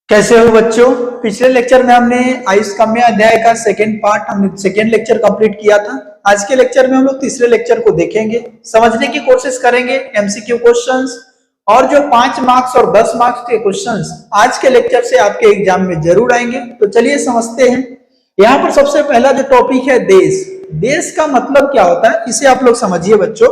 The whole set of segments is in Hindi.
कैसे हो बच्चों। पिछले लेक्चर में हमने आयुष्काम्य अध्याय का सेकेंड पार्ट हमने सेकेंड लेक्चर कंप्लीट किया था। आज के लेक्चर में हम लोग तीसरे लेक्चर को देखेंगे, समझने की कोशिश करेंगे एमसीक्यू क्वेश्चंस और जो 5 मार्क्स और 10 मार्क्स के क्वेश्चंस आज के लेक्चर से आपके एग्जाम में जरूर आएंगे। तो चलिए समझते हैं। यहाँ पर सबसे पहला जो टॉपिक है देश। देश का मतलब क्या होता है इसे आप लोग समझिए बच्चों।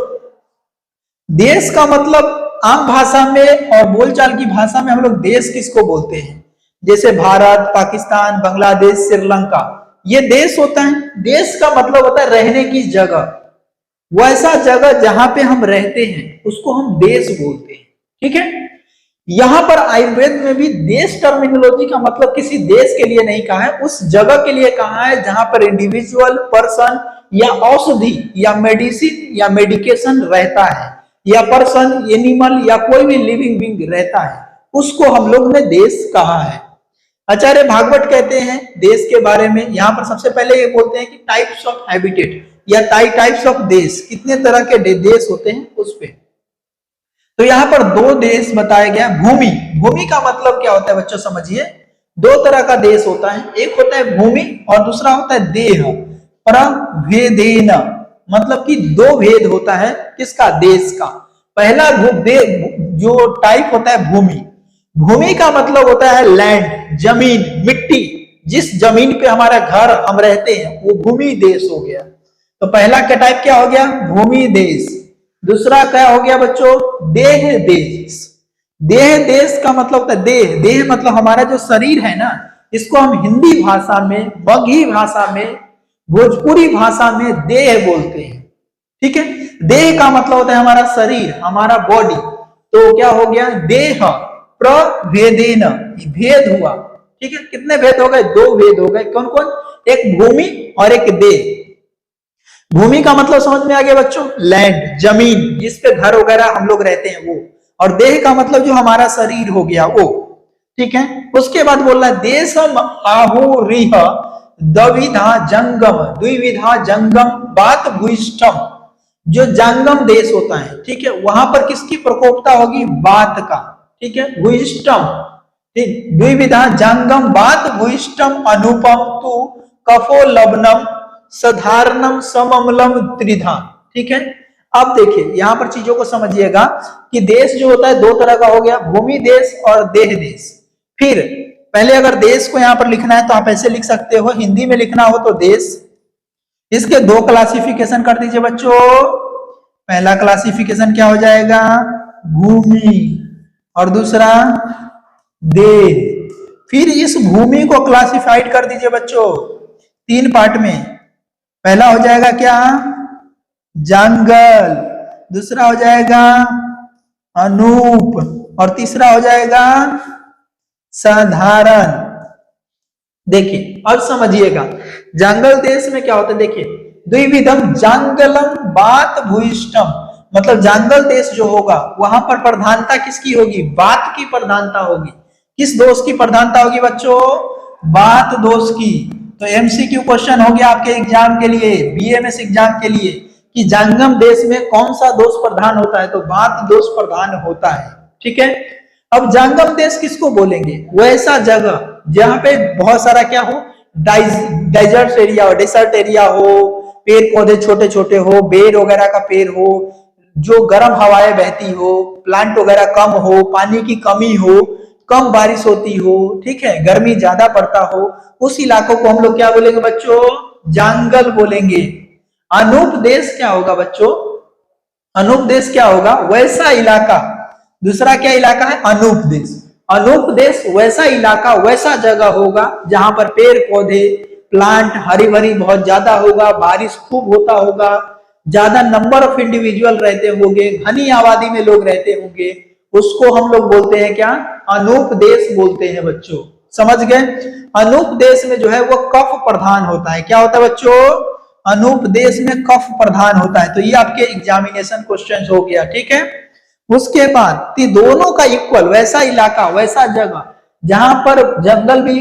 देश का मतलब आम भाषा में और बोलचाल की भाषा में हम लोग देश किसको बोलते हैं, जैसे भारत, पाकिस्तान, बांग्लादेश, श्रीलंका, ये देश होता है। देश का मतलब होता है रहने की जगह, वैसा जगह जहां पे हम रहते हैं उसको हम देश बोलते हैं। ठीक है। यहां पर आयुर्वेद में भी देश टर्मिनोलॉजी का मतलब किसी देश के लिए नहीं कहा है, उस जगह के लिए कहा है जहां पर इंडिविजुअल पर्सन या औषधि या मेडिसिन या मेडिकेशन रहता है, या पर्सन, एनिमल या कोई भी लिविंग बीइंग रहता है, उसको हम लोग ने देश कहा है। आचार्य भागवत कहते हैं देश के बारे में, यहां पर सबसे पहले ये बोलते हैं कि टाइप्स ऑफ हैबिटेट या टाइप्स ऑफ देश, कितने तरह के देश होते हैं उस पे। तो यहाँ पर 2 देश बताया गया। भूमि, भूमि का मतलब क्या होता है बच्चों समझिए। 2 तरह का देश होता है, एक होता है भूमि और दूसरा होता है देह। प्रभेदेन मतलब कि 2 भेद होता है किसका, देश का। पहला जो टाइप होता है भूमि। भूमि का मतलब होता है लैंड, जमीन, मिट्टी, जिस जमीन पे हमारा घर हम रहते हैं वो भूमि देश हो गया। तो पहला का टाइप क्या हो गया, भूमि देश। दूसरा क्या हो गया बच्चों, देह देश। देह देश का मतलब होता है देह, देह मतलब हमारा जो शरीर है ना, इसको हम हिंदी भाषा में, मगही भाषा में, भोजपुरी भाषा में देह बोलते हैं। ठीक है। देह का मतलब होता है हमारा शरीर, हमारा बॉडी। तो क्या हो गया, देह प्रभेदेन, भेद हुआ। ठीक है। कितने भेद हो गए, 2 भेद हो गए। कौन कौन, एक भूमि और एक देह। भूमि का मतलब समझ में आ गया बच्चों, लैंड, जमीन, जिस पे घर वगैरह हम लोग रहते हैं वो। और देह का मतलब जो हमारा शरीर हो गया वो। ठीक है। उसके बाद बोल रहा है देशम आहुरिह द्विविधा जंगम, द्विविधा जंगम बात भूइष्ठम, जो जंगम देश होता है, ठीक है, वहां पर किसकी प्रकोपता होगी, बात का। ठीक है। भूइष्ठम, ठीक, द्विविधा जंगम बात भूइष्ठम अनुपम तु कफो लवनम साधारणम समअम्लम त्रिधा। ठीक है। अब देखिए यहां पर चीजों को समझिएगा कि देश जो होता है 2 तरह का हो गया, भूमि देश और देह देश। फिर पहले अगर देश को यहां पर लिखना है तो आप ऐसे लिख सकते हो, हिंदी में लिखना हो तो देश। इसके 2 क्लासिफिकेशन कर दीजिए बच्चों। पहला क्लासिफिकेशन क्या हो जाएगा, भूमि, और दूसरा देह। फिर इस भूमि को क्लासिफाइड कर दीजिए बच्चों 3 पार्ट में। पहला हो जाएगा क्या, जंगल, दूसरा हो जाएगा अनूप, और तीसरा हो जाएगा साधारण। देखिए अब समझिएगा जंगल देश में क्या होता है, देखिए द्विविधम जंगलम बात भूइष्ठम, मतलब जंगल देश जो होगा वहां पर प्रधानता किसकी होगी, बात की प्रधानता होगी। किस दोष की प्रधानता होगी बच्चों, बात दोष की। तो एमसीक्यू क्वेश्चन हो गया आपके एग्जाम के लिए, बीएमएस एग्जाम के लिए, कि जंगम देश में कौन सा दोष प्रधान होता है, तो बात दोष प्रधान होता है। ठीक है। अब जंगम देश किसको बोलेंगे, वैसा जगह जहां पे बहुत सारा क्या हो, डेजर्ट एरिया हो, डेसर्ट एरिया हो, पेड़ पौधे छोटे छोटे हो, बेर वगैरह का पेड़ हो, जो गर्म हवाएं बहती हो, प्लांट वगैरह कम हो, पानी की कमी हो, कम बारिश होती हो, ठीक है, गर्मी ज्यादा पड़ता हो, उस इलाकों को हम लोग क्या बोलेंगे बच्चों, जंगल बोलेंगे। अनूप देश क्या होगा बच्चों, अनूप देश क्या होगा, वैसा इलाका। दूसरा क्या इलाका है, अनूप देश। अनूप देश वैसा इलाका, वैसा जगह होगा जहां पर पेड़ पौधे, प्लांट हरी भरी बहुत ज्यादा होगा, बारिश खूब होता होगा, ज्यादा नंबर ऑफ इंडिविजुअल रहते होंगे, घनी आबादी में लोग रहते होंगे, उसको हम लोग बोलते हैं क्या, अनूप देश बोलते हैं बच्चों। समझ गए। अनूप देश में जो है वो कफ प्रधान होता है। क्या होता है बच्चों, अनूप देश में कफ प्रधान होता है। तो ये आपके एग्जामिनेशन क्वेश्चन हो गया। ठीक है। उसके बाद दोनों का इक्वल, वैसा इलाका, वैसा जगह जहां पर जंगल भी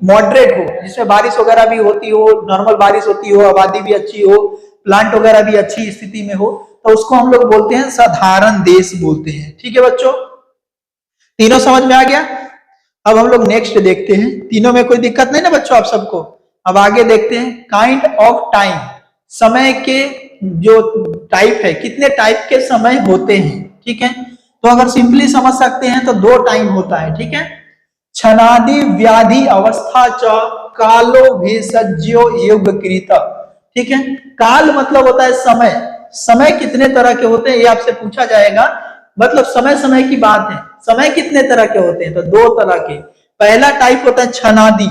मॉडरेट हो, जिसमें बारिश वगैरह भी होती हो, नॉर्मल बारिश होती हो, आबादी भी अच्छी हो, प्लांट वगैरह भी अच्छी स्थिति में हो, तो उसको हम लोग बोलते हैं साधारण देश बोलते हैं। ठीक है बच्चों, तीनों समझ में आ गया। अब हम लोग नेक्स्ट देखते हैं, तीनों में कोई दिक्कत नहीं ना बच्चों आप सबको। अब आगे देखते हैं काइंड ऑफ टाइम, समय के जो टाइप है, कितने टाइप के समय होते हैं, ठीक है। तो अगर सिंपली समझ सकते हैं तो दो टाइम होता है, ठीक है। क्षणादि व्याधि अवस्था च कालो भेषज्यो योगकृत, ठीक है। काल मतलब होता है समय, समय कितने तरह के होते हैं ये आपसे पूछा जाएगा, मतलब समय समय की बात है, समय कितने तरह के होते हैं, तो दो तरह के। पहला टाइप होता है क्षणादि,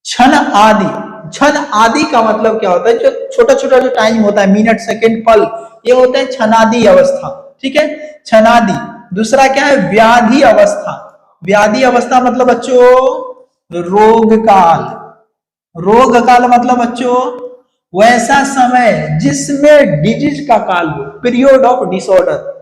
क्षण आदि। क्षण आदि का मतलब क्या होता है, जो छोटा छोटा जो टाइम होता है, मिनट सेकंड पल, ये होते हैं क्षणादि अवस्था, ठीक है, क्षणादि। दूसरा क्या है, व्याधि अवस्था। व्याधि अवस्था मतलब बच्चों रोग काल। रोग काल मतलब बच्चों वैसा समय जिसमें डिजीज का काल हो, पीरियड ऑफ डिसऑर्डर।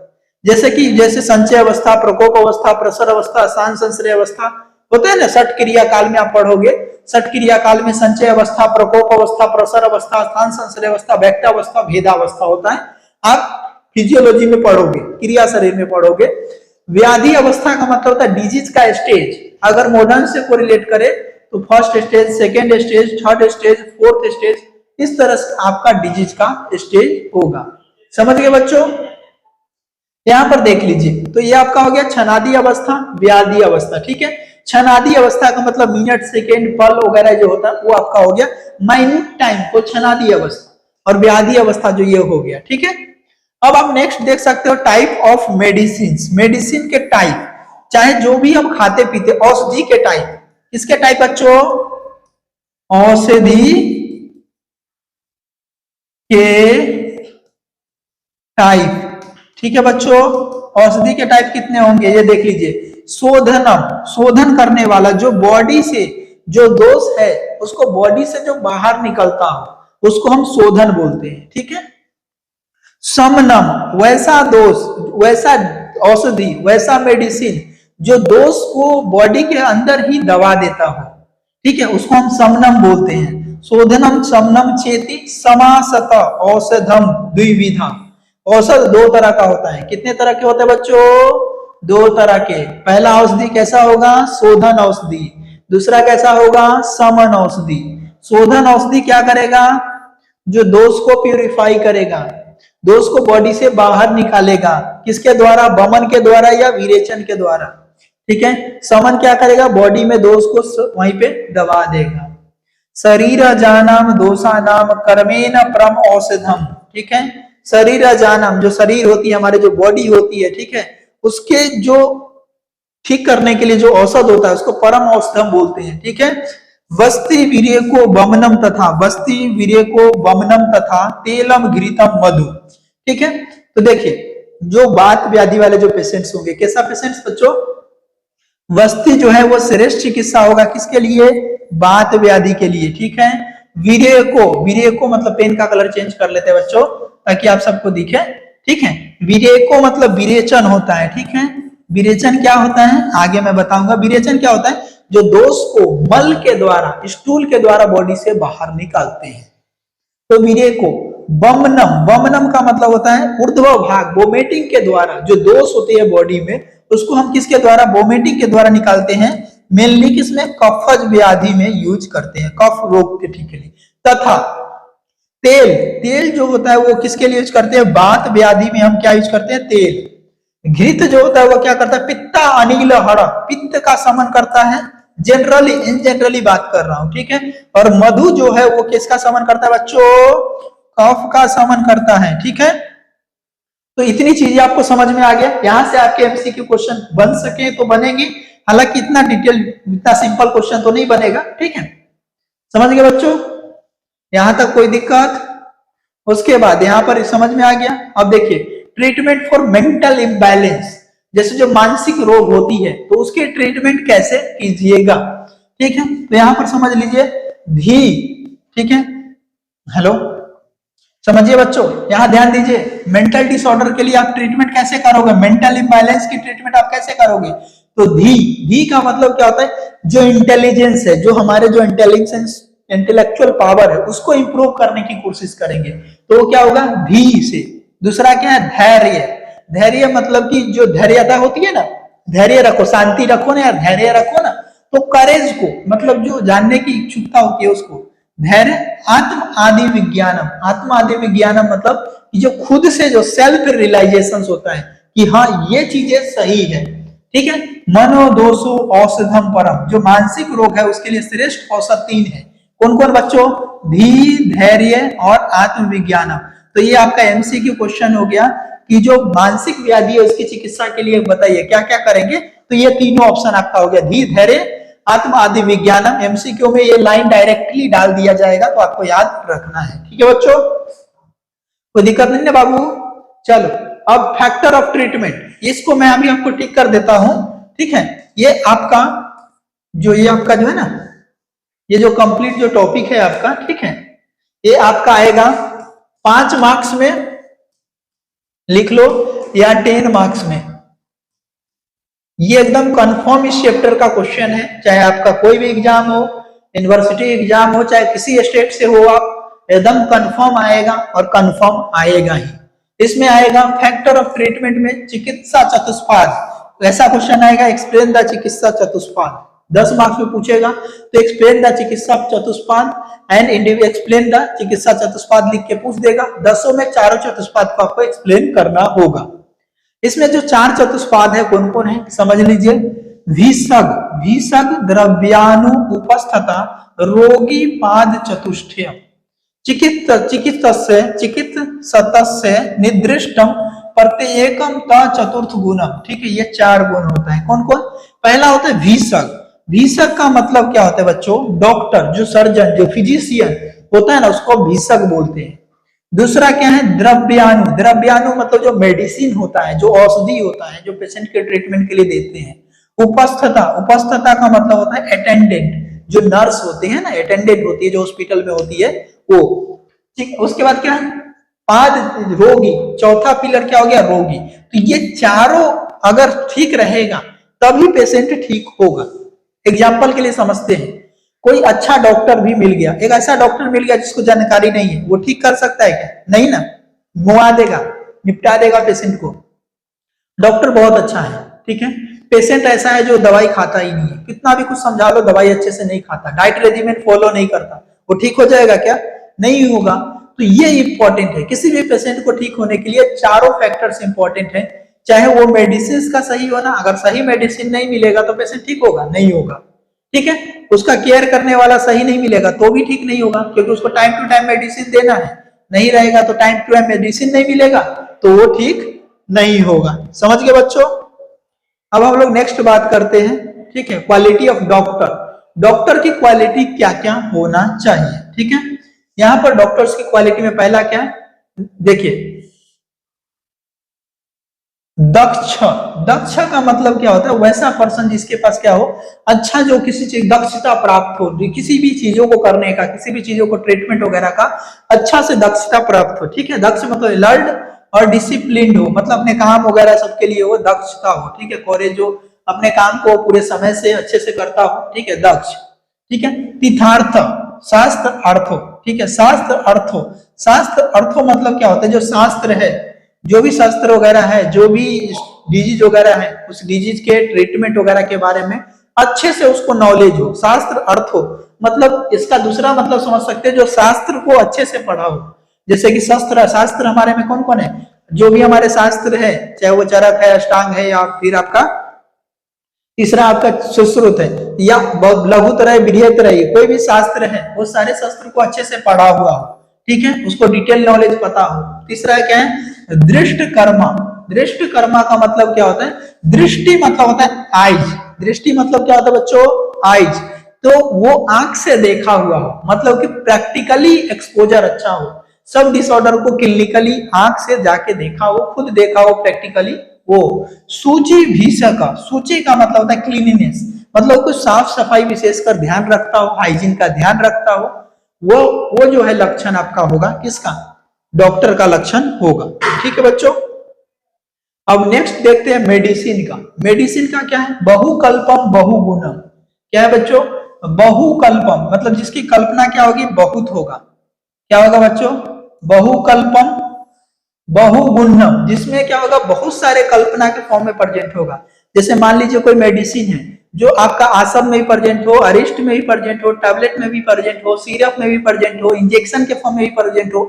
जैसे कि जैसे संचय अवस्था, प्रकोप अवस्था, प्रसर अवस्था, शांत संश्रय अवस्था होता है ना, षट क्रिया काल में आप पढ़ोगे। षट क्रिया काल में संचय अवस्था, प्रकोप अवस्था, प्रसर अवस्था, शांत संश्रय अवस्था, व्यक्तावस्था, भेदावस्था होता है। आप फिजियोलॉजी में पढ़ोगे, क्रिया शरीर में पढ़ोगे। व्याधि अवस्था का मतलब होता है डिजीज का स्टेज। अगर मॉडर्न से कोरिलेट करे तो first stage, second stage, third stage, fourth stage, इस तरह से आपका डिजीज का स्टेज होगा। समझ गए बच्चों? यहां पर देख लीजिए, तो ये आपका हो गया क्षणादि अवस्था, व्याधि अवस्था, ठीक है। क्षणादि अवस्था का मतलब मिनट सेकेंड पल वगैरह जो होता है वो आपका हो गया माइन्यूट टाइम को क्षणादि अवस्था, और व्याधि अवस्था जो ये हो गया, ठीक है। अब आप नेक्स्ट देख सकते हो टाइप ऑफ मेडिसिन। मेडिसिन के टाइप, चाहे जो भी हम खाते पीते, औषधि के टाइप। किसके टाइप बच्चों? औषधि के टाइप, ठीक है बच्चों। औषधि के टाइप कितने होंगे ये देख लीजिए। शोधनम, शोधन करने वाला, जो बॉडी से जो दोष है उसको बॉडी से जो बाहर निकलता हो उसको हम शोधन बोलते हैं, ठीक है। समनम, वैसा दोष, वैसा औषधि, वैसा मेडिसिन जो दोष को बॉडी के अंदर ही दबा देता हो, ठीक है, उसको हम समनम बोलते हैं। शोधनम समनम चेति समासत औषधम द्विविधा। औषध दो तरह का होता है। कितने तरह के होते हैं बच्चों? दो तरह के। पहला औषधि कैसा होगा? शोधन औषधि। दूसरा कैसा होगा? समन औषधि। शोधन औषधि क्या करेगा? जो दोष को प्यूरिफाई करेगा, दोष को बॉडी से बाहर निकालेगा। किसके द्वारा? बमन के द्वारा या विरेचन के द्वारा, ठीक है। समन क्या करेगा? बॉडी में दोष को वहीं पे दबा देगा। शरीर जानम दोषानाम कर्मेण परम औषधम, ठीक है। शरीर जानम, जो शरीर होती है, हमारे जो बॉडी होती है, ठीक है, उसके जो ठीक करने के लिए जो औषध होता है उसको परम औषधम बोलते हैं, ठीक है। वस्ति वीर्य को बमनम तथा, वस्ति वीर्य को बमनम तथा तेलम घृतम मधु, ठीक है। तो देखिए जो बात व्याधि वाले जो पेशेंट्स होंगे, कैसा पेशेंट्स बच्चों? वस्ति जो है वो श्रेष्ठ चिकित्सा होगा किसके लिए? बात व्याधि के लिए, ठीक है। वीर्य को, वीर्य को मतलब पेन का कलर चेंज कर लेते हैं बच्चों ताकि आप सबको दिखे, ठीक है। वीर्य को मतलब विरेचन होता है, ठीक है। विरेचन क्या होता है आगे मैं बताऊंगा। विरेचन क्या होता है? जो दोष को मल के द्वारा, स्टूल के द्वारा बॉडी से बाहर निकालते हैं। तो वीर्य को बमनम, बमनम का मतलब होता है ऊर्ध्व भाग, वोमिटिंग के द्वारा जो दोष होते हैं बॉडी में उसको हम किसके द्वारा? वोमिटिंग के द्वारा निकालते हैं। मेनली किसमें? कफज व्याधि में यूज करते हैं, कफ रोग के ठीक के लिए। तथा तेल, तेल जो होता है वो किसके लिए यूज करते हैं? बात व्याधि में हम क्या यूज करते हैं? तेल। घृत जो होता है वो क्या करता है? पित्ता अनिल हर, पित्त का शमन करता है। जनरली, इन जनरली बात कर रहा हूं, ठीक है। और मधु जो है वो किसका शमन करता है बच्चों? कफ का शमन करता है, ठीक है। तो इतनी चीजें आपको समझ में आ गया। यहां से आपके एमसीक्यू क्वेश्चन बन सके तो बनेंगे, हालांकि इतना डिटेल, इतना सिंपल क्वेश्चन तो नहीं बनेगा, ठीक है। समझ गए बच्चों? यहां तक कोई दिक्कत? उसके बाद यहां पर समझ में आ गया। अब देखिए ट्रीटमेंट फॉर मेंटल इम्बैलेंस, जैसे जो मानसिक रोग होती है तो उसके ट्रीटमेंट कैसे कीजिएगा, ठीक है। तो यहां पर समझ लीजिए धी, ठीक है। हेलो, समझिए बच्चों, यहां ध्यान दीजिए। मेंटल डिसऑर्डर के लिए आप ट्रीटमेंट कैसे करोगे? मेंटल इम्बैलेंस की ट्रीटमेंट आप कैसे करोगे? तो धी, धी का मतलब क्या होता है? जो इंटेलिजेंस है, जो हमारे जो इंटेलिजेंस, इंटेलेक्चुअल पावर है उसको इंप्रूव करने की कोशिश करेंगे, तो वो क्या होगा? धी से। दूसरा क्या है? धैर्य। धैर्य मतलब कि जो धैर्यता होती है ना, धैर्य रखो, शांति रखो ना यार, धैर्य रखो ना। तो करेज को मतलब जो जानने की इच्छुकता होती है उसको धैर्य। आत्म आदि विज्ञानम, आत्म आदि विज्ञानम मतलब जो खुद से जो सेल्फ रियलाइजेशन होता है कि हाँ ये चीजें सही है, ठीक है। मनोदोषो औषधम परम, जो मानसिक रोग है उसके लिए श्रेष्ठ औषध 3 है। कौन कौन बच्चों? धी, धैर्य और आत्मविज्ञानम। तो ये आपका एमसीक्यू क्वेश्चन हो गया कि जो मानसिक व्याधि है उसकी चिकित्सा के लिए बताइए क्या क्या करेंगे। तो ये तीनों ऑप्शन आपका हो गया, धी, धैर्य, आत्म आदि विज्ञानम। एमसीक्यू में ये लाइन डायरेक्टली डाल दिया जाएगा तो आपको याद रखना है, ठीक है बच्चों, कोई दिक्कत नहीं ना बाबू। चलो अब फैक्टर ऑफ ट्रीटमेंट, इसको मैं अभी आपको टिक कर देता हूं, ठीक है। ये आपका जो है ना, ये जो कंप्लीट जो टॉपिक है आपका, ठीक है, ये आपका आएगा 5 मार्क्स में, लिख लो, या 10 मार्क्स में। ये एकदम कंफर्म इस चैप्टर का क्वेश्चन है, चाहे आपका कोई भी एग्जाम हो, यूनिवर्सिटी एग्जाम हो, चाहे किसी स्टेट से हो, आप एकदम कंफर्म आएगा और कंफर्म आएगा ही। इसमें आएगा फैक्टर ऑफ ट्रीटमेंट में चिकित्सा चतुष्पाद, ऐसा क्वेश्चन आएगा, एक्सप्लेन द चिकित्सा चतुष्पाद, 10 मार्क्स में पूछेगा। तो एक्सप्लेन द चिकित्सा चतुष्पाद एंड इंडिविजुअल, एक्सप्लेन द चिकित्सा चतुष्पाद लिख के पूछ देगा। 10 में चारों चतुष्पाद को आपको एक्सप्लेन करना होगा। इसमें जो 4 चतुष्पाद है कौन कौन है समझ लीजिए। विसग, विसग द्रव्याणु उपस्थता रोगी पाद चतुष्टयम्, चिकित्सस्य निर्दिष्टम प्रत्येकम चतुर्थ गुणम, ठीक है। ये 4 गुण होता है, कौन कौन? पहला होता है विसग। विसग का मतलब क्या होता है बच्चों? डॉक्टर, जो सर्जन, जो फिजिशियन होता है ना, उसको विसग बोलते हैं। दूसरा क्या है? द्रव्याणु, द्रव्याणु मतलब जो मेडिसिन होता है, जो औषधि होता है, जो पेशेंट के ट्रीटमेंट के लिए देते हैं। उपस्थता, उपस्थता का मतलब होता है अटेंडेंट, जो नर्स होते हैं ना, अटेंडेंट होती है जो हॉस्पिटल में होती है वो, ठीक। उसके बाद क्या है? पाद, रोगी, चौथा पिलर क्या हो गया? रोगी। तो ये चारों अगर ठीक रहेगा तभी पेशेंट ठीक होगा। एग्जाम्पल के लिए समझते हैं, कोई अच्छा डॉक्टर भी मिल गया, एक ऐसा डॉक्टर मिल गया जिसको जानकारी नहीं है, वो ठीक कर सकता है क्या? नहीं ना, मुआ देगा, निपटा देगा पेशेंट को। डॉक्टर बहुत अच्छा है, ठीक है। पेशेंट ऐसा है जो दवाई खाता ही नहीं है, कितना भी कुछ समझा लो दवाई अच्छे से नहीं खाता, डाइट रेजिमेंट फॉलो नहीं करता, वो ठीक हो जाएगा क्या? नहीं होगा। तो ये इंपॉर्टेंट है, किसी भी पेशेंट को ठीक होने के लिए चारों फैक्टर्स इंपॉर्टेंट है। चाहे वो मेडिसिन का सही हो ना, अगर सही मेडिसिन नहीं मिलेगा तो पेशेंट ठीक होगा? नहीं होगा, ठीक है। उसका केयर करने वाला सही नहीं मिलेगा तो भी ठीक नहीं होगा, क्योंकि उसको टाइम टू टाइम मेडिसिन देना है, नहीं रहेगा तो टाइम टू टाइम मेडिसिन नहीं मिलेगा तो वो ठीक नहीं होगा। समझ गए बच्चों? अब हम लोग नेक्स्ट बात करते हैं, ठीक है, क्वालिटी ऑफ डॉक्टर। डॉक्टर की क्वालिटी क्या क्या होना चाहिए, ठीक है। यहां पर डॉक्टर्स की क्वालिटी में पहला क्या है, देखिए, दक्ष। दक्ष का मतलब क्या होता है? वैसा पर्सन जिसके पास क्या हो, अच्छा, जो किसी चीज दक्षता प्राप्त हो, किसी भी चीजों को करने का, किसी भी चीजों को ट्रीटमेंट वगैरह का अच्छा से दक्षता प्राप्त हो, ठीक है। दक्ष मतलब अलर्ट और डिसिप्लिन हो, मतलब अपने काम वगैरह सबके लिए वो दक्षता हो, ठीक है। कॉलेज जो अपने काम को पूरे समय से अच्छे से करता हो, ठीक है, दक्ष, ठीक है। तीर्थार्थ, शास्त्र अर्थो, ठीक है, शास्त्र अर्थो। शास्त्र अर्थो मतलब क्या होता है? जो शास्त्र है, जो भी शास्त्र वगैरह है, जो भी डिजीज वगैरह है, उस डिजीज के ट्रीटमेंट वगैरह के बारे में अच्छे से उसको नॉलेज हो। शास्त्र अर्थ हो मतलब इसका दूसरा मतलब समझ सकते हैं, जो शास्त्र को अच्छे से पढ़ा हो। जैसे कि शस्त्र, शास्त्र हमारे में कौन कौन है? जो भी हमारे शास्त्र है, चाहे वो चरक है, अष्टांग है, या फिर आपका तीसरा आपका सुश्रुत है, या लघुतर है, बृहत्तर है, कोई भी शास्त्र है, वो सारे शास्त्र को अच्छे से पढ़ा हुआ हो, ठीक है, उसको डिटेल नॉलेज पता हो। तीसरा क्या है? दृष्ट कर्मा। दृष्ट कर्मा का मतलब क्या होता है? दृष्टि मतलब होता है आइज। दृष्टि मतलब क्या होता है बच्चों? आइज। तो वो आंख से देखा हुआ हो, मतलब कि प्रैक्टिकली एक्सपोजर अच्छा हो, सब डिसऑर्डर को क्लिनिकली आंख से जाके देखा हो, खुद देखा हो प्रैक्टिकली वो। सूची भीषक, सूची का मतलब होता है क्लीनिनेस, मतलब कुछ साफ सफाई विशेषकर ध्यान रखता हो, हाइजीन का ध्यान रखता हो, वो जो है लक्षण आपका होगा, किसका? डॉक्टर का लक्षण होगा, ठीक है बच्चों। अब नेक्स्ट देखते हैं मेडिसिन का। मेडिसिन का क्या है? बहुकल्पम बहुगुणम। क्या है बच्चों? बहुकल्पम मतलब जिसकी कल्पना क्या होगी? बहुत होगा। क्या होगा बच्चों? बहुकल्पम बहुगुणम, जिसमें क्या होगा? बहुत सारे कल्पना के फॉर्म में प्रेजेंट होगा। जैसे मान लीजिए कोई मेडिसिन है जो आपका आसम में भी प्रेजेंट हो, अरिस्ट में भी प्रेजेंट हो, टैबलेट में भी प्रेजेंट हो, सिरप में भी प्रेजेंट हो, इंजेक्शन के फॉर्म में भी प्रेजेंट हो,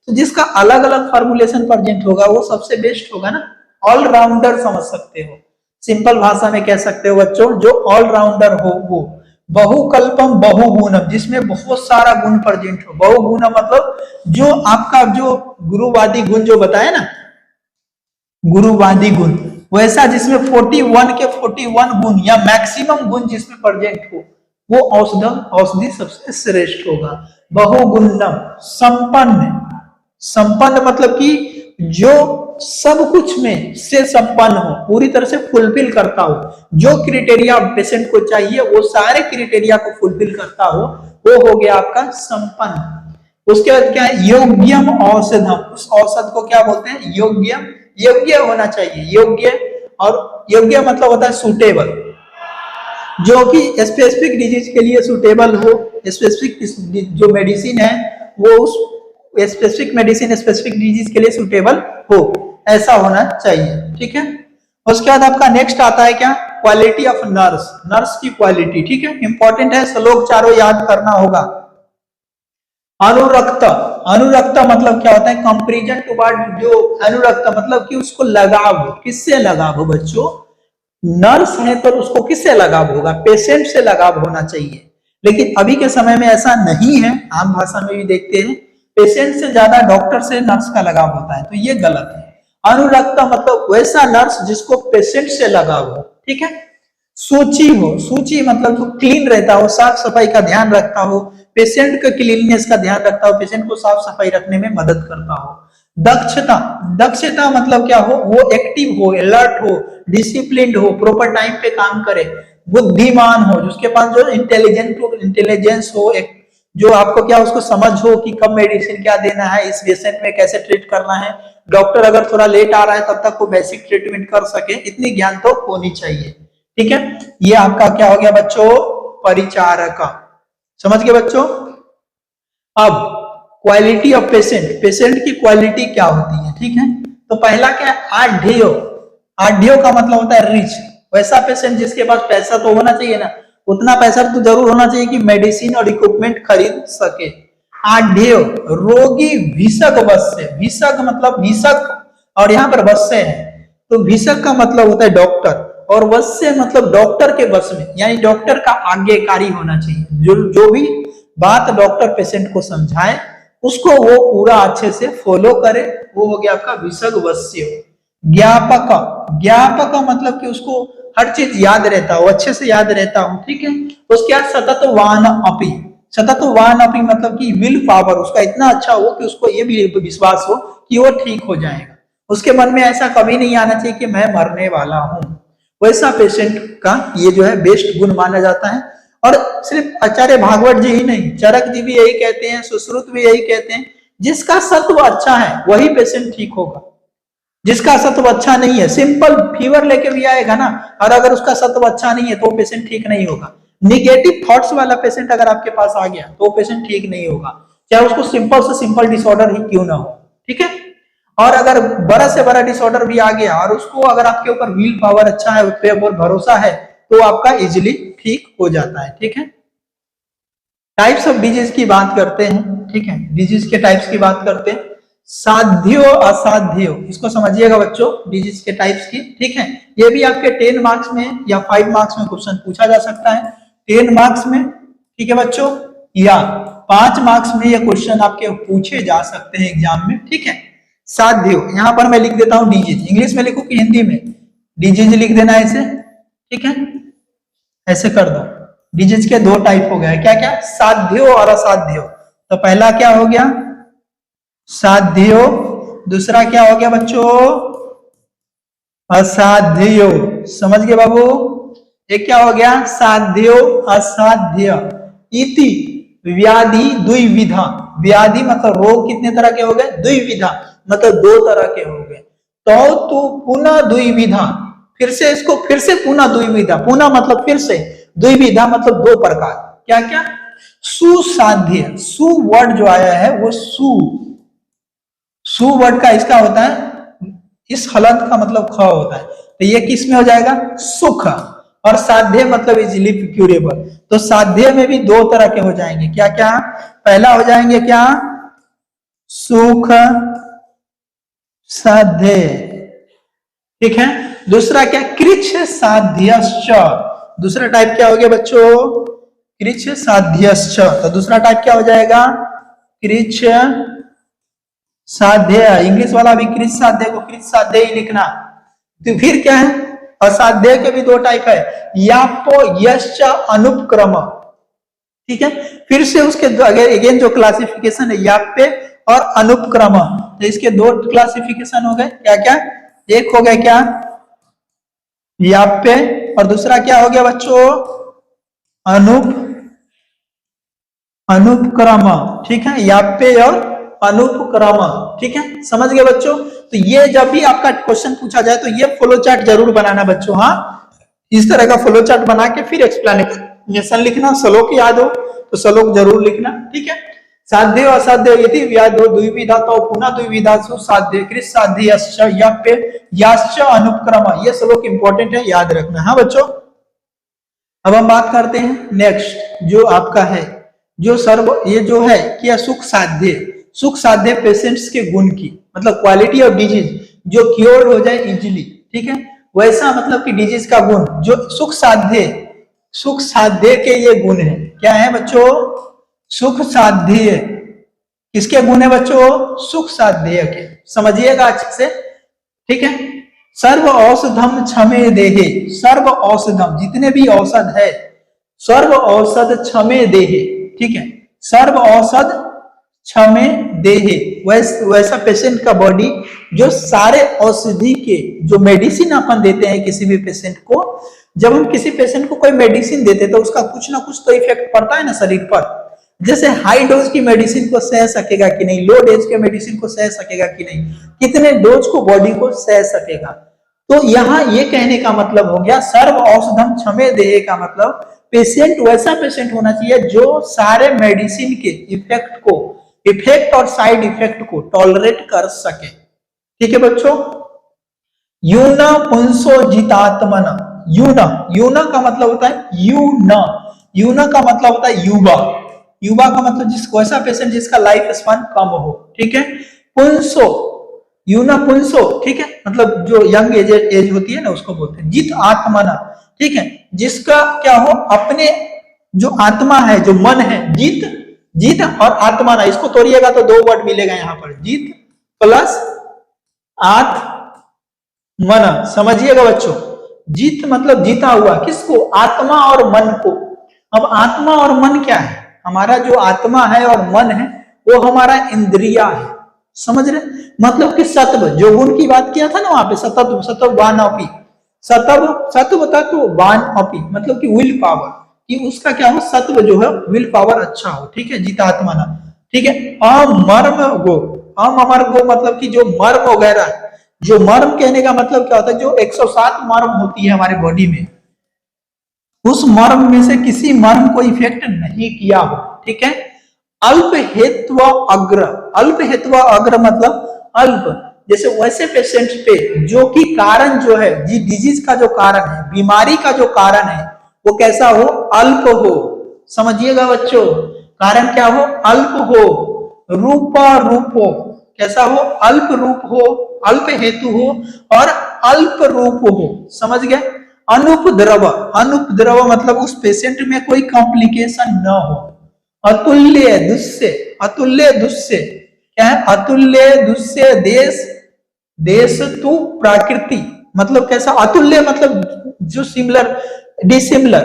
तो जिसका अलग अलग फॉर्मुलेशन प्रेजेंट होगा वो सबसे बेस्ट होगा ना। ऑलराउंडर समझ सकते हो, सिंपल भाषा में कह सकते हो बच्चों, जो ऑलराउंडर हो वो। बहुकल्पम बहुगुणम, जिसमें बहुत सारा गुण प्रेजेंट हो। बहुगुणम मतलब जो आपका जो गुरुवादी गुण जो बताया ना, गुरुवादी गुण, वैसा जिसमें 41 के 41 गुण या मैक्सिमम गुण जिसमें प्रेजेंट हो, वो औषधि सबसे श्रेष्ठ होगा। बहुगुणम, संपन्न, संपन्न मतलब कि जो सब कुछ में से संपन्न हो, पूरी तरह से फुलफिल करता हो, जो क्राइटेरिया पेशेंट को चाहिए वो सारे क्राइटेरिया को फुलफिल करता हो, वो हो गया आपका संपन्न। उसके बाद क्या है, योग्यम औषधम, उस औषध को क्या बोलते हैं, योग्यम, योग्य होना चाहिए, योग्य, और योग्य मतलब होता है सूटेबल, जो कि स्पेसिफिक डिजीज के लिए सूटेबल हो। स्पेसिफिक जो मेडिसिन है वो उस स्पेसिफिक मेडिसिन स्पेसिफिक डिजीज के लिए सूटेबल हो, ऐसा होना चाहिए, ठीक है। उसके बाद आपका नेक्स्ट आता है क्या, क्वालिटी ऑफ नर्स, नर्स की क्वालिटी, ठीक है, इंपॉर्टेंट है, श्लोक चारों याद करना होगा। अनुरक्त, अनुरक्त मतलब क्या होता है, कंपैरिजन टू व्हाट, जो अनुरक्त मतलब कि उसको लगाव, किससे लगाव हो बच्चों, नर्स है तो उसको किससे लगाव होगा, पेशेंट से लगाव होना चाहिए। लेकिन अभी के समय में ऐसा नहीं है, आम भाषा में भी देखते हैं पेशेंट से ज्यादा डॉक्टर से नर्स का लगाव होता है, तो ये गलत है। अनुरक्त मतलब वैसा नर्स जिसको पेशेंट से लगाव हो, ठीक है। सूची हो, सूची मतलब जो क्लीन रहता हो, साफ सफाई का ध्यान रखता हो, पेशेंट का क्लीननेस का ध्यान रखता हो, पेशेंट को साफ सफाई रखने में मदद करता हो। दक्षता, दक्षता मतलब क्या हो, वो एक्टिव हो, अलर्ट हो, डिसिप्लिन्ड हो, प्रॉपर टाइम पे काम करे, बुद्धिमान हो, जिसके पास जो इंटेलिजेंस हो, एक जो आपको क्या उसको समझ हो कि कब मेडिसिन क्या देना है, इस पेशेंट में कैसे ट्रीट करना है, डॉक्टर अगर थोड़ा लेट आ रहा है तब तक वो बेसिक ट्रीटमेंट कर सके, इतनी ज्ञान तो होनी चाहिए, ठीक है। ये आपका क्या हो गया बच्चों, परिचारक, समझ गए बच्चों। अब क्वालिटी ऑफ पेशेंट, पेशेंट की क्वालिटी क्या होती है, ठीक है। तो पहला क्या है, आढ़्यो, आढ़्यो का मतलब होता है रिच, वैसा पेशेंट जिसके पास पैसा तो होना चाहिए ना, उतना पैसा तो जरूर होना चाहिए कि मेडिसिन और इक्विपमेंट खरीद सके। आढ़्यो, रोगी भीषक वश्य, भीषक मतलब भीषक, और यहाँ पर वश्य है, तो भीषक का मतलब होता है डॉक्टर, और वश्य मतलब डॉक्टर के वश में, यानी डॉक्टर का आज्ञाकारी होना चाहिए, जो भी बात डॉक्टर पेशेंट को समझाए उसको वो पूरा अच्छे से फॉलो करे, वो हो गया आपका भीषक वश्य। ज्ञापक, ज्ञापक मतलब कि उसको हर चीज याद रहता हो, अच्छे से याद रहता हो, ठीक है। उसके बाद सततवान अपि, सततवान अपि मतलब कि विल पावर उसका इतना अच्छा हो कि उसको ये भी विश्वास हो कि वो ठीक हो जाएगा, उसके मन में ऐसा कभी नहीं आना चाहिए कि मैं मरने वाला हूं, वैसा पेशेंट का ये जो है बेस्ट गुण माना जाता है। और सिर्फ आचार्य भागवत जी ही नहीं, चरक जी भी यही कहते हैं, सुश्रुत भी यही कहते हैं, जिसका सत्व अच्छा है वही पेशेंट ठीक होगा, जिसका सत्व अच्छा नहीं है, सिंपल फीवर लेके भी आएगा ना, और अगर उसका सत्व अच्छा नहीं है तो पेशेंट ठीक नहीं होगा। निगेटिव थॉट्स वाला पेशेंट अगर आपके पास आ गया तो पेशेंट ठीक नहीं होगा, चाहे उसको सिंपल से सिंपल डिसऑर्डर ही क्यों ना हो, ठीक है। और अगर बड़ा से बड़ा डिसऑर्डर भी आ गया और उसको अगर आपके ऊपर विल पावर अच्छा है, उस पर भरोसा है, तो आपका इजिली ठीक हो जाता है, ठीक है। टाइप्स ऑफ डिजीज की बात करते हैं, ठीक है, डिजीज के टाइप्स की बात करते हैं। साध्यो असाध्यो, इसको समझिएगा बच्चों, डिजीज के टाइप्स की, ठीक है। ये भी आपके 10 मार्क्स में या 5 मार्क्स में क्वेश्चन पूछा जा सकता है, 10 मार्क्स में, ठीक है बच्चों, या 5 मार्क्स में ये क्वेश्चन आपके पूछे जा सकते हैं एग्जाम में, ठीक है। साध्यो, यहां पर मैं लिख देता हूं डिजीज, इंग्लिश में लिखूं कि हिंदी में, डिजीज लिख देना ऐसे, ठीक है, ऐसे कर दो। डिजीज के 2 टाइप हो गए, क्या क्या, साध्यो और असाध्यो। तो पहला क्या हो गया, साध्यो, दूसरा क्या हो गया बच्चों, असाध्यो, समझ गए बाबू, ये क्या हो गया, साध्यो असाध्य। इति व्याधि द्विविधा, व्याधि मतलब रोग कितने तरह के हो गए, द्विविधा मतलब 2 तरह के हो गए। तो पुनः द्विविधा, फिर से इसको फिर से पुनः द्विविधा, पुनः मतलब फिर से, द्विविधा मतलब 2 प्रकार, क्या क्या, सुसाध्य, सु वर्ड जो आया है वो सु वर्ड का इसका होता है, इस हलंत का मतलब ख होता है, तो ये किस में हो जाएगा, सुख। और साध्य मतलब इजिली प्रोक्यूरेबल, तो साध्य में भी दो तरह के हो जाएंगे, क्या क्या, पहला हो जाएंगे क्या, सुख साध्य, ठीक है। दूसरा क्या, कृच्छ साध्यश्च, दूसरा टाइप क्या हो गया बच्चों, कृच्छ साध्यश्च। तो दूसरा टाइप क्या हो जाएगा, कृच्छ साध्य। इंग्लिश वाला भी कृच्छ साध्य को कृच्छ साध्य ही लिखना। तो फिर क्या है, असाध्य के भी दो टाइप है, यापो यश्च अनुपक्रम, ठीक है। फिर से उसके अगेन जो क्लासिफिकेशन है याप्य और अनुपक्रम, तो इसके दो क्लासिफिकेशन हो गए, क्या क्या, एक हो गया क्या, याप्य, और दूसरा क्या हो गया बच्चों, अनुपक्रम, ठीक है, याप्य और अनुपक्रम, ठीक है, समझ गए बच्चों। तो ये जब भी आपका क्वेश्चन पूछा जाए तो ये फ्लो चार्ट जरूर बनाना बच्चों, हाँ, इस तरह का फ्लो चार्ट बना के फिर एक्सप्लेनेशन लिखना, श्लोक याद हो तो श्लोक जरूर लिखना, ठीक है। साध्य असाध्य यदि व्याधो द्विविधा तो पुनः द्विविधा साध्य कृत साध्य याप्य याश्च अनुपक्रम, ये श्लोक इंपॉर्टेंट है, याद रखना, हाँ बच्चों। अब हम बात करते हैं नेक्स्ट जो आपका है, जो सर्व ये जो है क्या, सुख साध्य, सुख साध्य पेशेंट्स के गुण की, मतलब क्वालिटी ऑफ डिजीज जो क्योर हो जाए इजीली, ठीक है, वैसा मतलब कि डिजीज का गुण जो सुख साध्य के ये गुण है, क्या है बच्चों, सुख साध्य, किसके गुण है बच्चों, सुख साध्य के, समझिएगा अच्छे से, ठीक है। सर्व औषधम क्षमे देहे, सर्व औषधम जितने भी औषध है, सर्व औषध क्षमे देहे, ठीक है, सर्व औषध क्षमे देहे, वैसा पेशेंट का बॉडी जो सारे औषधि के जो मेडिसिन अपन देते हैं किसी भी पेशेंट को, जब हम किसी पेशेंट को कोई मेडिसिन देते तो उसका कुछ ना कुछ तो इफेक्ट पड़ता है ना शरीर पर, जैसे हाई डोज की मेडिसिन को सह सकेगा कि नहीं, लो डोज के मेडिसिन को सह सकेगा कि नहीं, कितने डोज को बॉडी को सह सकेगा। तो यहाँ ये कहने का मतलब हो गया सर्व औषधम क्षमे देहे का मतलब पेशेंट वैसा पेशेंट होना चाहिए जो सारे मेडिसिन के इफेक्ट और साइड इफेक्ट को टॉलरेट कर सके, ठीक है बच्चों। यूना पुंसो जितात्मन, यूना का मतलब होता है यूना का मतलब होता है युवा का मतलब जिसको ऐसा पेशेंट जिसका लाइफ स्पान कम हो, ठीक है। पुंसो, यूना पुंसो, ठीक है, मतलब जो यंग एज होती है ना उसको बोलते हैं। जित आत्मना, ठीक है, जिसका क्या हो, अपने जो आत्मा है जो मन है, जीत और आत्माना, इसको तोड़िएगा तो दो वर्ड मिलेगा यहाँ पर, जीत प्लस आत्मना, समझिएगा बच्चों। जीत मतलब जीता हुआ, किसको, आत्मा और मन को। अब आत्मा और मन क्या है, हमारा जो आत्मा है और मन है वो हमारा इंद्रिया है, समझ रहे, मतलब कि सत्व, जो गुण की बात किया था ना वहां पे, सत्व वान अपी, सत्व तत्व वान अपी, मतलब कि विल पावर, कि उसका क्या हो, सत्व जो है विल पावर अच्छा हो, ठीक है, जितात्मना, ठीक है। अमर्म गो मतलब कि जो मर्म वगैरह, जो मर्म कहने का मतलब क्या होता है, जो 107 मर्म होती है हमारे बॉडी में, उस मर्म में से किसी मर्म को इफेक्ट नहीं किया हो, ठीक है। अल्प हेत्व अग्र मतलब अल्प, जैसे वैसे पेशेंट पे जो कि कारण जो है, डिजीज का जो कारण है, बीमारी का जो कारण है वो कैसा हो, अल्प हो, समझिएगा बच्चों, कारण क्या हो, अल्प हो, रूपो कैसा हो, अल्प रूप हो, अल्प हेतु हो और अल्प रूप हो, समझ गए। अनुपद्रव मतलब उस पेशेंट में कोई कॉम्प्लिकेशन न हो। अतुल्य दुष्य क्या है, अतुल्य दुष्य देश तु प्रकृति, मतलब कैसा, अतुल्य मतलब जो सिमिलर डिसिमिलर,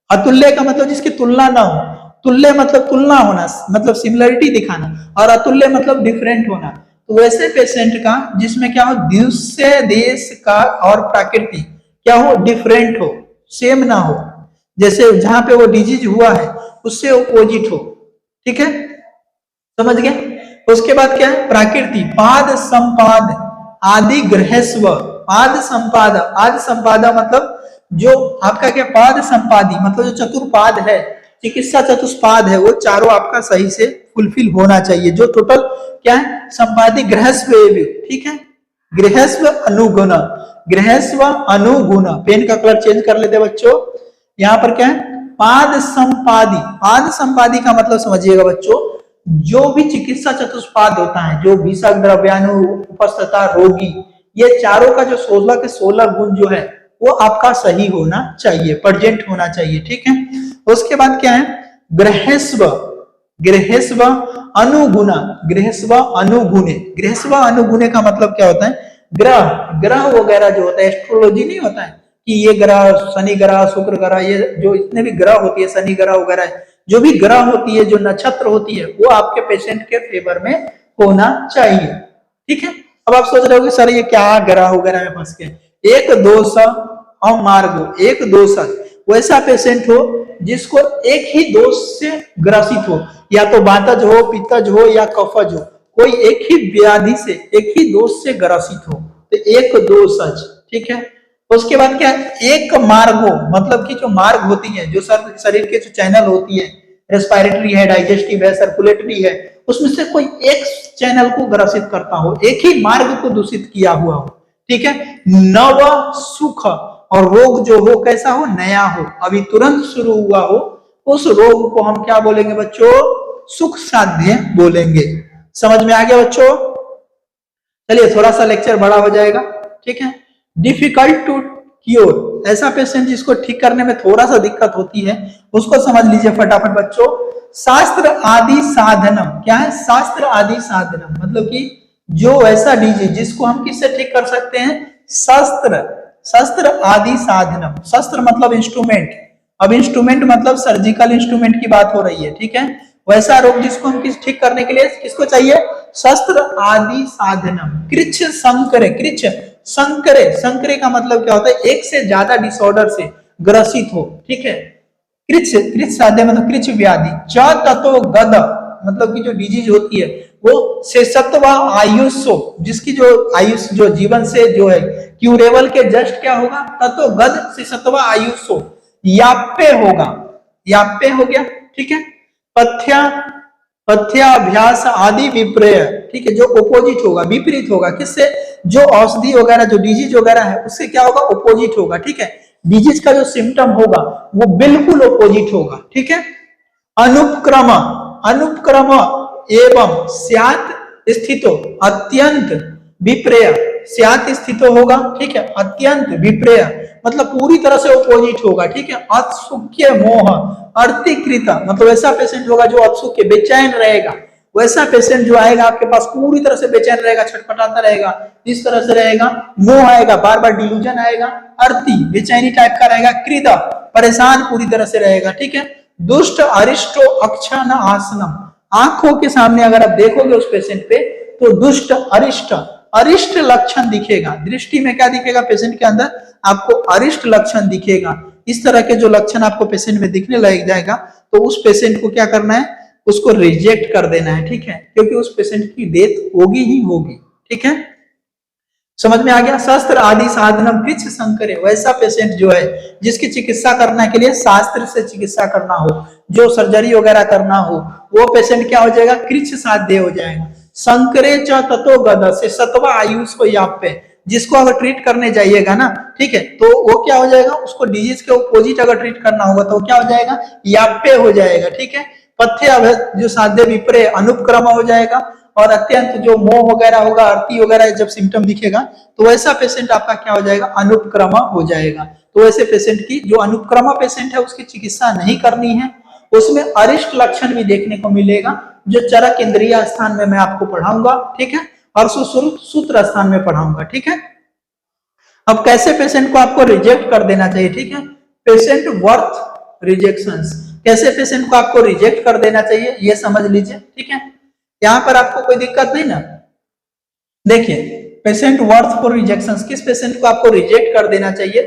अतुल्य का मतलब जिसकी तुलना ना हो, तुल्य मतलब तुलना होना, मतलब सिमिलरिटी दिखाना, और अतुल्य मतलब डिफरेंट होना। तो वैसे पेशेंट का जिसमें क्या हो, दूसरे देश का और प्रकृति क्या हो, डिफरेंट हो, सेम ना हो, जैसे जहां पे वो डिजीज हुआ है उससे ओपोजिट हो, ठीक है, समझ गए। उसके बाद क्या है, प्रकृति, पाद संपाद आदि ग्रहस्व, पाद संपाद मतलब जो आपका क्या, पाद संपादी मतलब जो चतुर्पाद है, चिकित्सा चतुष्पाद है, वो चारों आपका सही से फुलफिल होना चाहिए, जो टोटल क्या है, संपादी ग्रहस्व, ठीक है, गृहस्व अनुगुण, गृहस्व अनुगुण, पेन का कलर चेंज कर लेते बच्चों। यहाँ पर क्या है, पाद संपादी, पाद संपादी का मतलब समझिएगा बच्चों, जो भी चिकित्सा चतुष्पाद होता है, जो विषाक्त द्रव्याणु, उपस्थता, रोगी, ये चारों का जो 16 के 16 गुण जो है वो आपका सही होना चाहिए, प्रेजेंट होना चाहिए, ठीक है। उसके बाद क्या है, गृहस्व, गृहस्व अनुगुण, गृहस्व अनुगुणे, गृहस्व अनुगुणे का मतलब क्या होता है, ग्रह, ग्रह वगैरह जो होता है, एस्ट्रोलॉजी नहीं होता है कि ये ग्रह, शनि ग्रह, शुक्र ग्रह, ये जो इतने भी ग्रह होती है, शनि ग्रह वगैरह, जो भी ग्रह होती है, जो नक्षत्र होती है, वो आपके पेशेंट के फेवर में होना चाहिए, ठीक है। अब आप सोच रहे हो कि सर ये क्या ग्रह वगैरह में फंस गए, एक दोष अमार्गो, एक दोष, वैसा पेशेंट हो जिसको एक ही दोष से ग्रसित हो, या तो वातज हो, पित्तज हो या कफज हो, कोई एक ही व्याधि से, एक ही दोष से ग्रसित हो, तो एक दोषज, ठीक है। उसके बाद क्या है, एक मार्गो, मतलब कि जो मार्ग होती है, जो शरीर के जो चैनल होती है, रेस्पिरेटरी है, डाइजेस्टिव है, सर्कुलेटरी है, उसमें से कोई एक चैनल को ग्रसित करता हो, एक ही मार्ग को दूषित किया हुआ हो, ठीक है। नव सुख, और रोग जो हो कैसा हो, नया हो, अभी तुरंत शुरू हुआ हो, उस रोग को हम क्या बोलेंगे बच्चों, सुख साध्य बोलेंगे। समझ में आ गया बच्चों? चलिए थोड़ा सा लेक्चर बड़ा हो जाएगा, ठीक है। डिफिकल्ट टू क्योर, ऐसा पेशेंट जिसको ठीक करने में थोड़ा सा दिक्कत होती है, उसको समझ लीजिए फटाफट बच्चों। शास्त्र आदि साधनम, क्या है, शास्त्र आदि साधनम, मतलब कि जो ऐसा डिजीज जिसको हम किससे ठीक कर सकते हैं, शस्त्र, शस्त्र आदि साधनम, शस्त्र मतलब इंस्ट्रूमेंट, अब इंस्ट्रूमेंट मतलब सर्जिकल इंस्ट्रूमेंट की बात हो रही है, ठीक है। वैसा रोग जिसको हम किस ठीक करने के लिए किसको चाहिए, शस्त्र आदि साधनम। कृच्छ संकरे, कृच्छ संकरे, संकरे का मतलब क्या होता है, एक से ज्यादा डिसऑर्डर से ग्रसित हो, ठीक है। कृच्छ, कृच्छ साध्य मतलब कृच्छ व्याधि। च ततो गद, मतलब कि जो डिजीज होती है वो शेषत्व आयुषो, जिसकी जो आयुष, जो जीवन से जो है क्यूरेबल के जस्ट क्या होगा, ततो गद शेषत्व आयुषो, याप्य होगा, याप्य हो गया, ठीक है। पथ्या, पथ्याभ्यास आदि विपर्य, ठीक है, जो ओपोजिट होगा, विपरीत होगा, किससे, जो औषधि वगैरह, जो डिजीज वगैरह है उससे क्या होगा, ओपोजिट होगा, ठीक है। डिजीज का जो सिम्टम होगा वो बिल्कुल ओपोजिट होगा, ठीक है। अनुपक्रम, अनुपक्रम एवं स्यात् स्थितो, अत्यंत विपर्य, स्यात् स्थितो होगा, ठीक है, अत्यंत विपर्य मतलब पूरी तरह से ओपोजिट होगा, ठीक है। अत्सुख्य मोह, अर्तिकृत मतलब ऐसा पेशेंट होगा जो अत्सुख्य, बेचैन रहेगा, वैसा पेशेंट जो आएगा आपके पास पूरी तरह से बेचैन रहेगा, छटपटाता रहेगा, इस तरह से रहेगा। मोह आएगा, बार बार डिल्यूजन आएगा। अर्ति बेचैनी टाइप का रहेगा। कृत परेशान पूरी तरह से रहेगा, ठीक है। दुष्ट अरिष्टो अक्षण आसनम, आंखों के सामने अगर आप देखोगे उस पेशेंट पे तो दुष्ट अरिष्ट, अरिष्ट लक्षण दिखेगा, दृष्टि में क्या दिखेगा, पेशेंट के अंदर आपको अरिष्ट लक्षण दिखेगा। इस तरह के जो लक्षण आपको पेशेंट में दिखने लग जाएगा तो उस पेशेंट को क्या करना है, उसको रिजेक्ट कर देना है, ठीक है, क्योंकि उस पेशेंट की डेथ होगी ही होगी, ठीक है। समझ में आ गया। शास्त्र आदि साधनम कृच्छ संकरे, वैसा पेशेंट जो है जिसकी चिकित्सा करने के लिए शास्त्र से चिकित्सा करना हो, जो सर्जरी वगैरह करना हो, वो पेशेंट क्या हो जाएगा, कृच्छ साध्य हो जाएगा। संकरे च ततो गद से सत्वा आयुष को याप्य, जिसको अगर ट्रीट करने जाइएगा ना, ठीक है, तो वो क्या हो जाएगा, उसको डिजीज के अपोजिट अगर ट्रीट करना होगा तो क्या हो जाएगा, याप्य हो जाएगा, ठीक है। पथ्य जो साध्य विपर्य अनुपक्रम हो जाएगा, और अत्यंत जो मोह वगैरह होगा, अर्ति वगैरह जब सिम्टम दिखेगा तो वैसा पेशेंट आपका क्या हो जाएगा, अनुपक्रम हो जाएगा। तो वैसे पेशेंट की, जो अनुपक्रम पेशेंट है उसकी चिकित्सा नहीं करनी है, उसमें अरिष्ट लक्षण भी देखने को मिलेगा, जो चरक इंद्रिय स्थान में मैं आपको पढ़ाऊंगा, ठीक है, और सूत्र स्थान में पढ़ाऊंगा, ठीक है। अब कैसे पेशेंट को आपको रिजेक्ट कर देना चाहिए, ठीक है, पेशेंट वर्थ रिजेक्शंस, कैसे पेशेंट को आपको रिजेक्ट कर देना चाहिए ये समझ लीजिए, ठीक है। यहां पर आपको कोई दिक्कत नहीं ना, देखिए पेशेंट वर्थ फॉर रिजेक्शंस, किस पेशेंट को आपको रिजेक्ट कर देना चाहिए,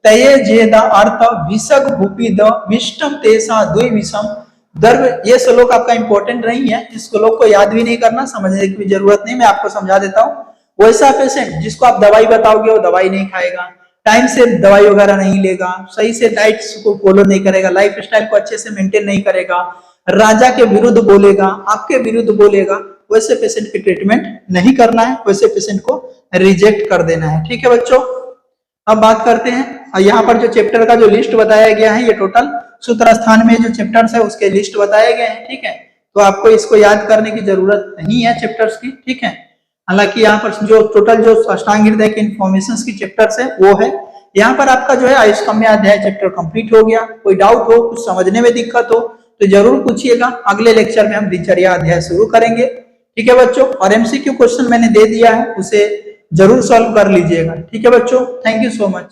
तये जेद अर्थ विषग भूपि द विष्टम तेसा द्वि विषम दर्भ, ये श्लोक आपका इंपॉर्टेंट नहीं है, इस श्लोक को याद भी नहीं करना, समझने की जरूरत नहीं, मैं आपको समझा देता हूं। वैसा पेशेंट जिसको आप दवाई बताओगे वो दवाई नहीं खाएगा, टाइम से दवाई वगैरह नहीं लेगा, सही से डाइट को फॉलो नहीं करेगा, लाइफ स्टाइल को अच्छे से मेंटेन नहीं करेगा, राजा के विरुद्ध बोलेगा, आपके विरुद्ध बोलेगा, वैसे पेशेंट की ट्रीटमेंट नहीं करना है, वैसे पेशेंट को रिजेक्ट कर देना है। ठीक है बच्चों, अब बात करते हैं यहाँ पर जो चैप्टर का जो लिस्ट बताया गया है, ये टोटल सूत्र स्थान में जो चैप्टर्स है उसके लिस्ट बताए गए हैं। ठीक है, तो आपको इसको याद करने की जरूरत नहीं है चैप्टर्स की। ठीक है, हालांकि यहाँ पर जो टोटल जो अष्टांग हृदय के इन्फॉर्मेशन की चैप्टर्स है वो है। यहाँ पर आपका जो है आयुष्काम्य अध्याय चैप्टर कंप्लीट हो गया। कोई डाउट हो, कुछ समझने में दिक्कत हो तो जरूर पूछिएगा। अगले लेक्चर में हम दिनचर्या अध्याय शुरू करेंगे। ठीक है बच्चों, और एमसीक्यू क्वेश्चन मैंने दे दिया है, उसे जरूर सॉल्व कर लीजिएगा। ठीक है बच्चों, थैंक यू सो मच।